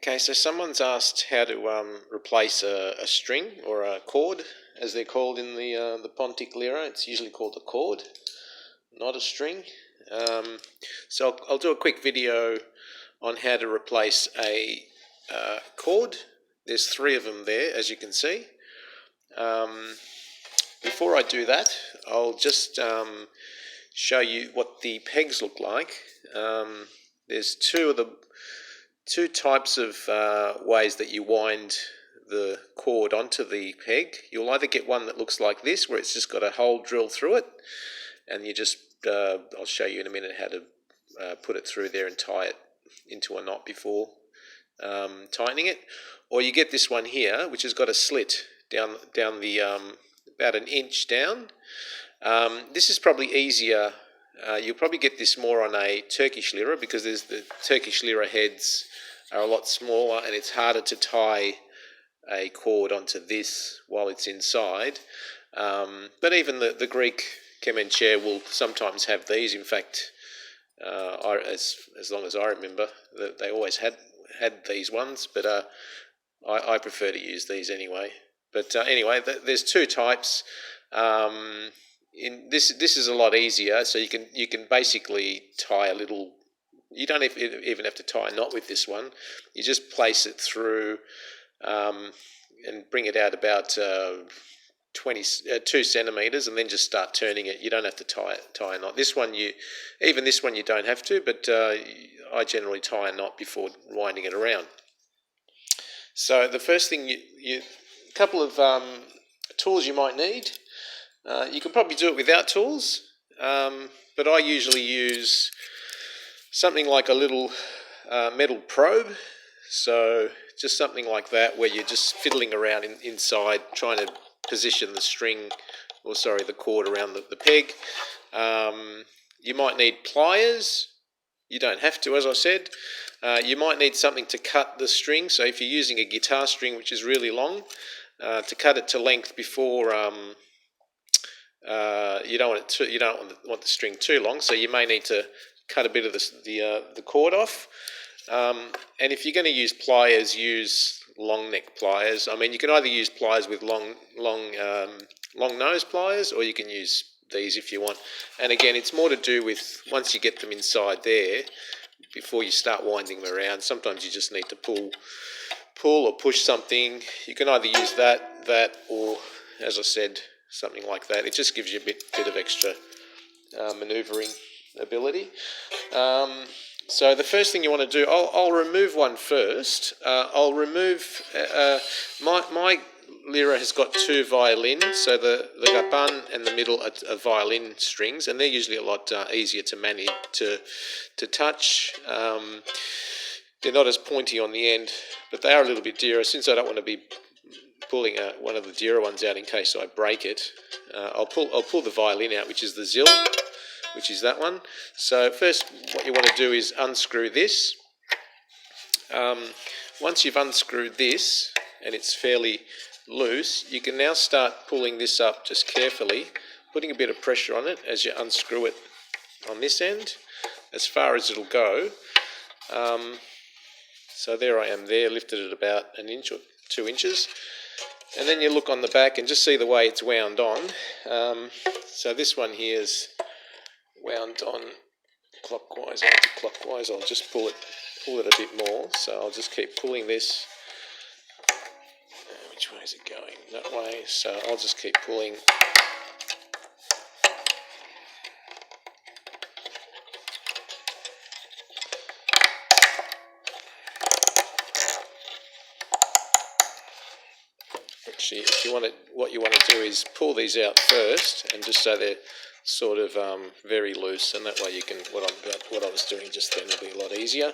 Okay, so someone's asked how to replace a string or a chord, as they're called in the Pontic lyra. It's usually called a chord, not a string. So I'll do a quick video on how to replace a chord. There's 3 of them there, as you can see. Before I do that, I'll just show you what the pegs look like. There's two types of ways that you wind the cord onto the peg. You'll either get one that looks like this, where it's just got a hole drilled through it, and you just I'll show you in a minute how to put it through there and tie it into a knot before tightening it. Or you get this one here, which has got a slit down the about an inch down. This is probably easier. You'll probably get this more on a Turkish lyra, because the Turkish lyra heads are a lot smaller and it's harder to tie a cord onto this while it's inside. But even the Greek Kemenche will sometimes have these. In fact, as long as I remember, they always had these ones, but I prefer to use these anyway. But anyway, there's 2 types. This is a lot easier, so you can basically tie a little. You don't even have to tie a knot with this one. You just place it through and bring it out about 2 centimeters, and then just start turning it. You don't have to tie a knot. This one you don't have to, but I generally tie a knot before winding it around. So the first thing, a couple of tools you might need. You can probably do it without tools, but I usually use something like a little metal probe. So just something like that, where you're just fiddling around inside, trying to position the cord around the peg. You might need pliers. You don't have to, as I said. You might need something to cut the string. So if you're using a guitar string, which is really long, to cut it to length before you don't want the string too long, so you may need to cut a bit of the cord off. And if you're going to use pliers, use long neck pliers. I mean, you can either use pliers with long nose pliers, or you can use these if you want. And again, it's more to do with once you get them inside there, before you start winding them around. Sometimes you just need to pull or push something. You can either use that, or, as I said, something like that. It just gives you a bit of extra manoeuvring ability. So the first thing you want to do, I'll remove one first. I'll remove my lyra has got 2 violins, so the gapan and the middle are violin strings, and they're usually a lot easier to manage to touch. They're not as pointy on the end, but they are a little bit dearer. Since I don't want to be pulling one of the dearer ones out in case I break it, I'll pull the violin out, which is the zil, which is that one. So first, what you want to do is unscrew this. Once you've unscrewed this and it's fairly loose, you can now start pulling this up just carefully, putting a bit of pressure on it as you unscrew it on this end, as far as it'll go. So there I am there, lifted it about an inch or 2 inches. And then you look on the back and just see the way it's wound on. So this one here is wound on clockwise, anti-clockwise. I'll just pull it a bit more. So I'll just keep pulling this. Which way is it going? That way. So I'll just keep pulling. Actually, what you want to do is pull these out first, and just so they're sort of very loose, and that way you can, what I was doing just then will be a lot easier.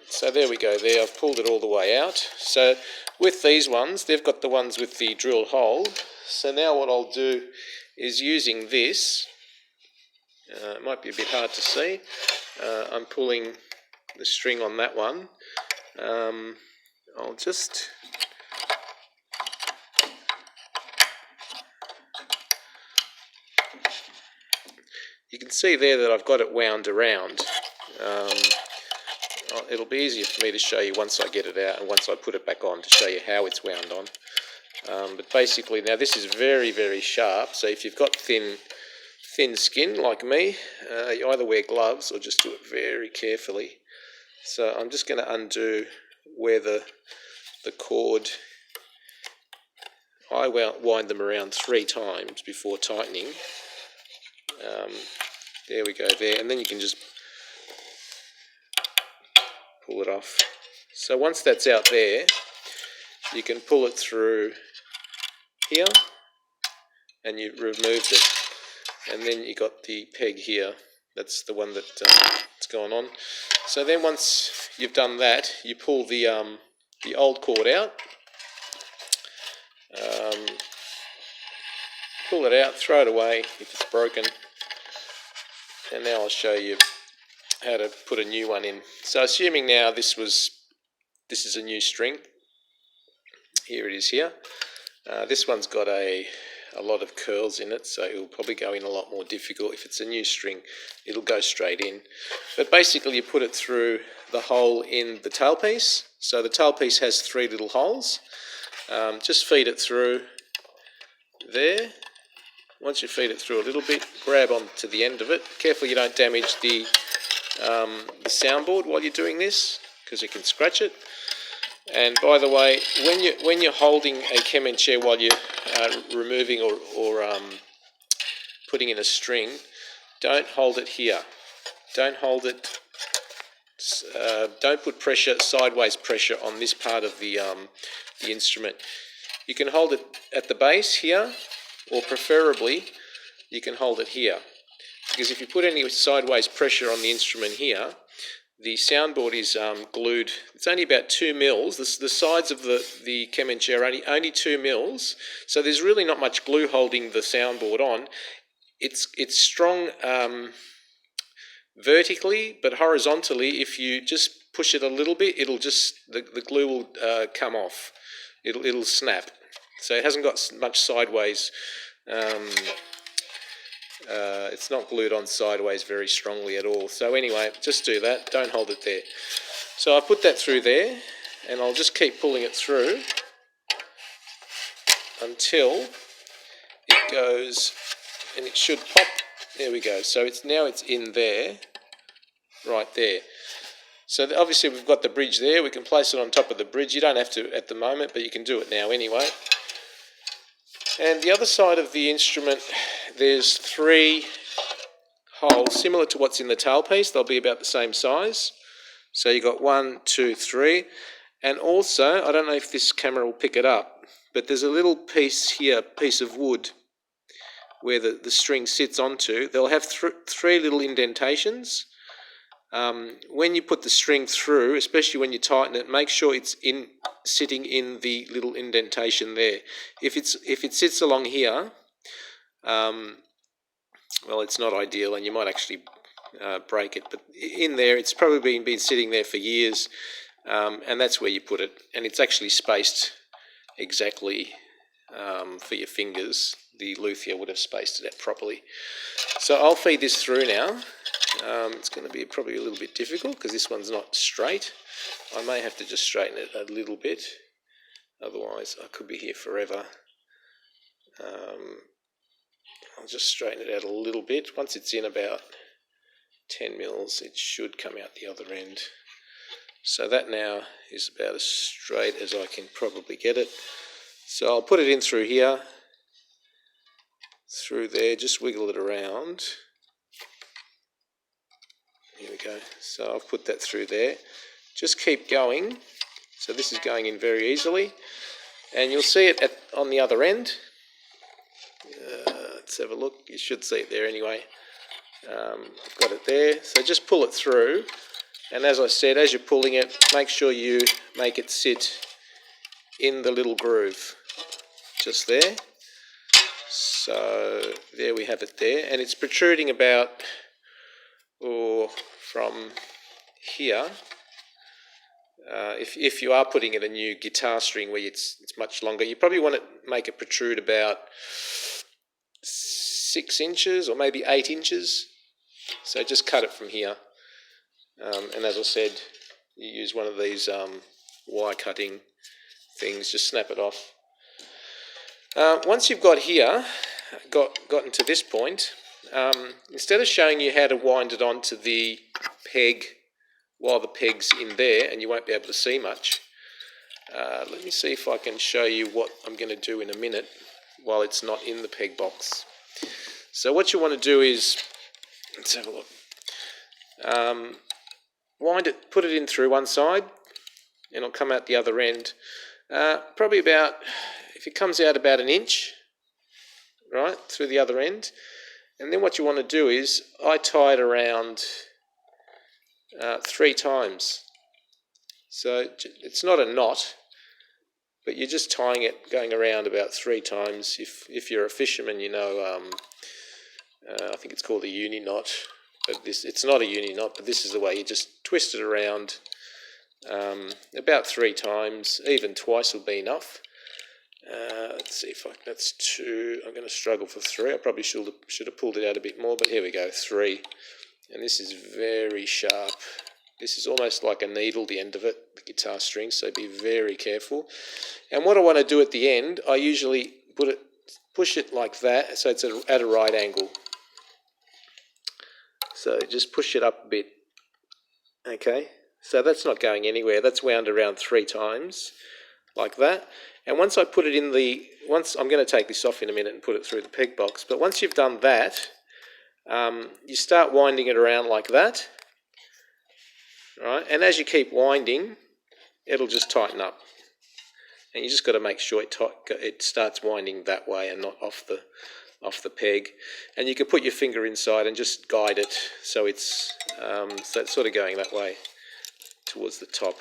So there we go there, I've pulled it all the way out. So with these ones, they've got the ones with the drilled hole. So now what I'll do is, using this, it might be a bit hard to see, I'm pulling the string on that one. I'll just... You can see there that I've got it wound around. it'll be easier for me to show you once I get it out and once I put it back on to show you how it's wound on. But basically now this is very, very sharp, so if you've got thin skin like me, you either wear gloves or just do it very carefully. So I'm just going to undo where the cord, I wind them around 3 times before tightening. There we go there, and then you can just pull it off. So once that's out there, you can pull it through here and you've removed it, and then you got the peg here, that's the one that it's gone on. So then once you've done that, you pull the old cord out, pull it out, throw it away if it's broken, and now I'll show you how to put a new one in. So assuming now this is a new string, here it is here. This one's got a lot of curls in it, so it'll probably go in a lot more difficult. If it's a new string, it'll go straight in. But basically you put it through the hole in the tailpiece. So the tailpiece has 3 little holes. Just feed it through there. Once you feed it through a little bit, grab onto the end of it. Careful you don't damage the soundboard while you're doing this, because you can scratch it. And by the way, when you're holding a Kemenche while you're removing or putting in a string, don't hold it here. Don't hold it. Don't put sideways pressure on this part of the instrument. You can hold it at the base here, or preferably you can hold it here, because if you put any sideways pressure on the instrument here, the soundboard is glued. It's only about 2 mils. The sides of the Kemenche are only 2 mils, so there's really not much glue holding the soundboard on. It's strong vertically, but horizontally, if you just push it a little bit, it'll just the glue will come off. It'll snap. So it hasn't got much sideways. It's not glued on sideways very strongly at all. So anyway, just do that. Don't hold it there. So I put that through there, and I'll just keep pulling it through until it goes, and it should pop. There we go. So it's in there, right there. So obviously we've got the bridge there. We can place it on top of the bridge. You don't have to at the moment, but you can do it now anyway. And the other side of the instrument, there's 3 holes similar to what's in the tailpiece. They'll be about the same size. So you've got 1, 2, 3. And also, I don't know if this camera will pick it up, but there's a little piece here, piece of wood, where the string sits onto. They'll have 3 little indentations. When you put the string through, especially when you tighten it, make sure it's sitting in the little indentation there. If it sits along here, well, it's not ideal, and you might actually break it. But in there, it's probably been sitting there for years, and that's where you put it. And it's actually spaced exactly for your fingers. The luthier would have spaced it out properly. So I'll feed this through now. It's going to be probably a little bit difficult because this one's not straight. I may have to just straighten it a little bit, otherwise I could be here forever. I'll just straighten it out a little bit. Once it's in about 10 mils, it should come out the other end. So that now is about as straight as I can probably get it. So I'll put it in through here, through there, just wiggle it around. Here we go. So I've put that through there. Just keep going. So this is going in very easily. And you'll see it on the other end. Let's have a look. You should see it there anyway. I've got it there. So just pull it through. And as I said, as you're pulling it, make sure you make it sit in the little groove. Just there. So there we have it there. And it's protruding about, from here. If you are putting in a new guitar string where it's much longer, you probably want to make it protrude about 6 inches or maybe 8 inches. So just cut it from here. And as I said, you use one of these wire cutting things, just snap it off. Once you've got here, gotten to this point, instead of showing you how to wind it onto the peg while the peg's in there, and you won't be able to see much, let me see if I can show you what I'm going to do in a minute while it's not in the peg box. So what you want to do is, let's have a look, wind it, put it in through one side, and it'll come out the other end. Probably about, if it comes out about an inch, right, through the other end. And then what you want to do is, I tie it around 3 times. So it's not a knot, but you're just tying it, going around about 3 times. If you're a fisherman, you know, I think it's called a uni knot, but it's not a uni knot, but this is the way you just twist it around about 3 times. Even twice will be enough. Let's see if that's 2. I'm going to struggle for 3. I probably should have pulled it out a bit more, but here we go, 3. And this is very sharp. This is almost like a needle, the end of it, the guitar string, so be very careful. And what I want to do at the end, I usually push it like that, so it's at a right angle. So just push it up a bit. Okay, so that's not going anywhere. That's wound around 3 times, like that. And once I put it in I'm going to take this off in a minute and put it through the peg box, but once you've done that, you start winding it around like that, right? And as you keep winding, it'll just tighten up. And you just got to make sure it starts winding that way and not off the peg. And you can put your finger inside and just guide it so it's sort of going that way towards the top.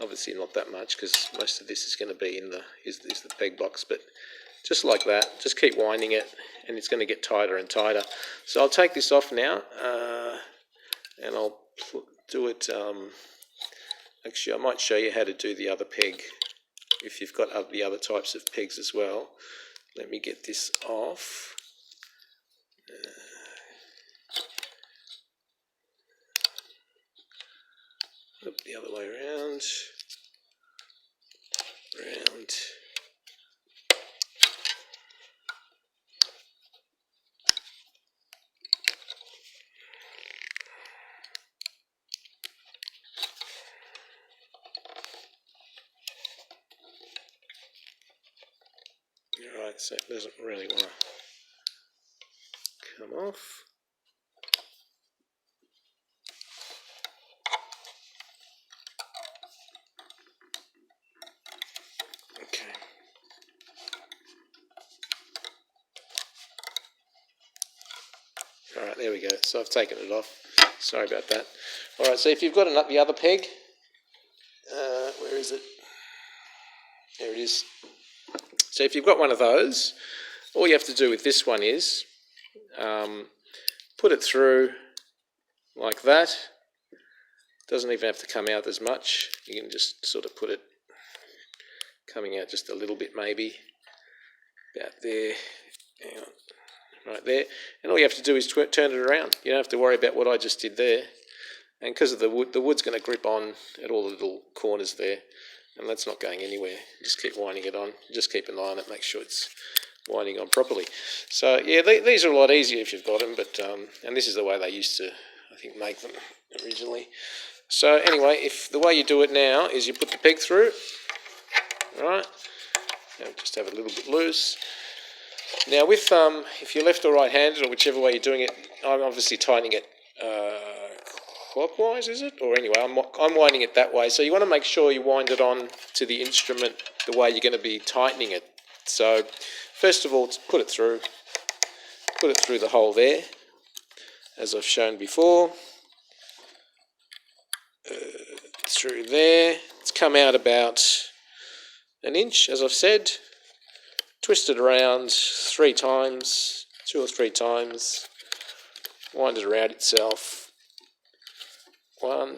Obviously not that much, because most of this is going to be in the peg box, but just like that, just keep winding it, and it's going to get tighter and tighter. So I'll take this off now, and I'll do it. Actually, I might show you how to do the other peg if you've got the other types of pegs as well. Let me get this off. The other way around. Alright, so it doesn't really want to come off. Okay. Alright, there we go. So I've taken it off. Sorry about that. Alright, so if you've got the other peg, where is it? There it is. So if you've got one of those, all you have to do with this one is put it through like that. Doesn't even have to come out as much. You can just sort of put it coming out just a little bit, maybe about there. Hang on, right there. And all you have to do is turn it around. You don't have to worry about what I just did there. And because of the wood's going to grip on at all the little corners there, and that's not going anywhere. Just keep winding it on. Just keep an eye on it. Make sure it's winding on properly. So yeah, these are a lot easier if you've got them. But and this is the way they used to, I think, make them originally. So anyway, if the way you do it now is you put the peg through, right? And just have it a little bit loose. Now with if you're left or right-handed, or whichever way you're doing it, I'm obviously tightening it clockwise, is it? Or anyway, I'm winding it that way. So you want to make sure you wind it on to the instrument the way you're going to be tightening it. So first of all, put it through the hole there, as I've shown before. Through there. It's come out about an inch, as I've said. Twist it around 3 times, 2 or 3 times. Wind it around itself. 1,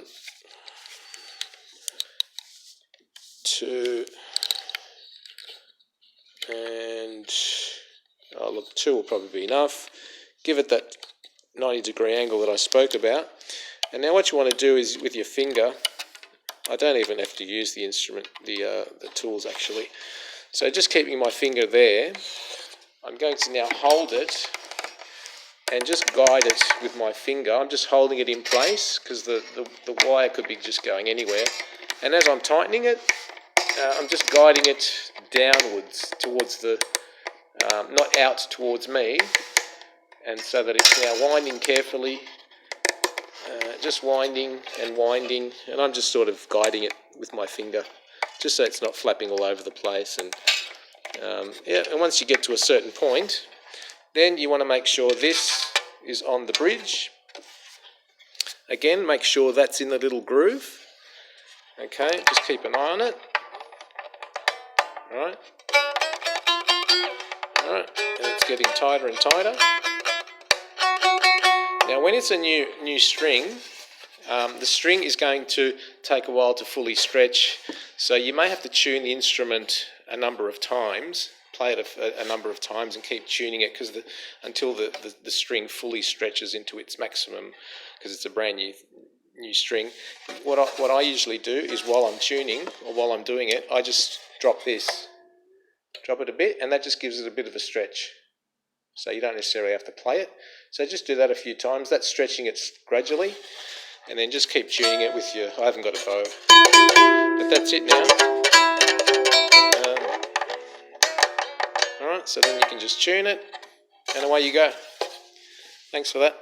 2, and look, 2 will probably be enough. Give it that 90-degree angle that I spoke about. And now what you want to do is with your finger, I don't even have to use the instrument, the tools actually. So just keeping my finger there, I'm going to now hold it and just guide it with my finger. I'm just holding it in place because the wire could be just going anywhere. And as I'm tightening it, I'm just guiding it downwards towards the, not out towards me, and so that it's now winding carefully, just winding, and I'm just sort of guiding it with my finger, just so it's not flapping all over the place. And yeah, and once you get to a certain point, then you want to make sure this is on the bridge. Again, make sure that's in the little groove. Okay, just keep an eye on it. Alright, and it's getting tighter and tighter. Now when it's a new string, the string is going to take a while to fully stretch, so you may have to tune the instrument a number of times, play it a number of times and keep tuning it until the string fully stretches into its maximum, because it's a brand new string. What I usually do is while I'm tuning, or while I'm doing it, I just drop it a bit, and that just gives it a bit of a stretch. So you don't necessarily have to play it. So just do that a few times. That's stretching it gradually. And then just keep tuning it with your... I haven't got a bow. But that's it now. Alright, so then you can just tune it. And away you go. Thanks for that.